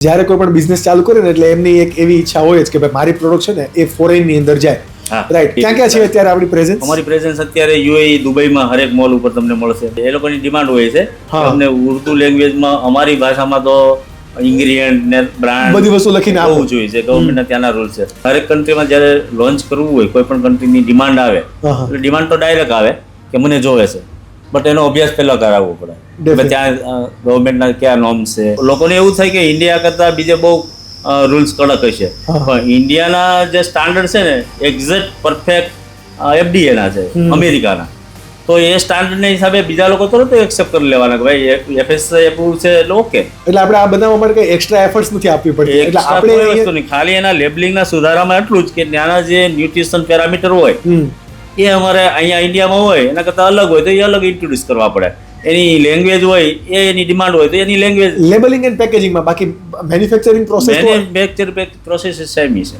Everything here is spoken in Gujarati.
જ્યારે કોઈ પણ બિઝનેસ ચાલુ કરે ને એટલે એમની એક એવી ઈચ્છા હોય જ કે ભાઈ મારી પ્રોડક્ટ છે ને એ ફોરેન ની અંદર જાય. રાઈટ, ક્યાં ક્યાં છે અત્યારે આપણી પ્રેઝન્સ? અમારી પ્રેઝન્સ અત્યારે યુએઈ, દુબઈમાં હરેક મોલ ઉપર તમને મળશે. એ લોકોની ડિમાન્ડ હોય છે તમને ઉર્દુ લેંગ્વેજમાં, અમારી ભાષામાં તો ઇન્ગ્રીડિયન્ટ ને બ્રાન્ડ બધી વસ્તુ લખીને આવવું જોઈએ છે. ગવર્મેન્ટના ત્યાંના રૂલ્સ છે. હરેક કન્ટ્રીમાં જ્યારે લોન્ચ કરવું હોય, કોઈ પણ કન્ટ્રીની ડિમાન્ડ આવે એટલે ડિમાન્ડ તો ડાયરેક્ટ આવે કે મને જોવે છે, બટ એનો અભ્યાસ પહેલા કરાવવો પડે. ત્યાં ગવર્મેન્ટના કયા નોર્મ્સ છે. લોકોને એવું થાય કે ઇન્ડિયા કરતા બીજે બહુ રૂલ્સ કડક હશે, પણ ઇન્ડિયાના જે સ્ટાન્ડર્ડ છે ને એક્ઝેક્ટ પરફેક્ટ એફડીએના છે, અમેરિકાના. તો એ સ્ટાન્ડર્ડના હિસાબે બીજા લોકો તરત એક્સેપ્ટ કરી લેવાના કે ભાઈ એફએસઆઈ એપ્રુવ છે એટલે ઓકે. એટલે આપણે આ બનાવવા માટે કઈ એક્સ્ટ્રા એફર્ટ્સ નથી આપવી પડતી. એટલે આપણે ખાલી એના લેબલિંગના સુધારામાં એટલું જ કે ત્યાંના જે ન્યુટ્રિશન પેરામીટર હોય એ અમારે અહીંયા ઇન્ડિયામાં હોય એના કરતાં અલગ હોય તો એ અલગ ઇન્ટ્રોડ્યુસ કરવા પડે. એની લેંગ્વેજ હોય એની ડિમાન્ડ હોય તો એની લેંગ્વેજ. લેબલિંગ એન્ડ પેકેજિંગમાં બાકી મેન્યુફેક્ચરિંગ પ્રોસેસ પ્રોસેસ સેમ છે.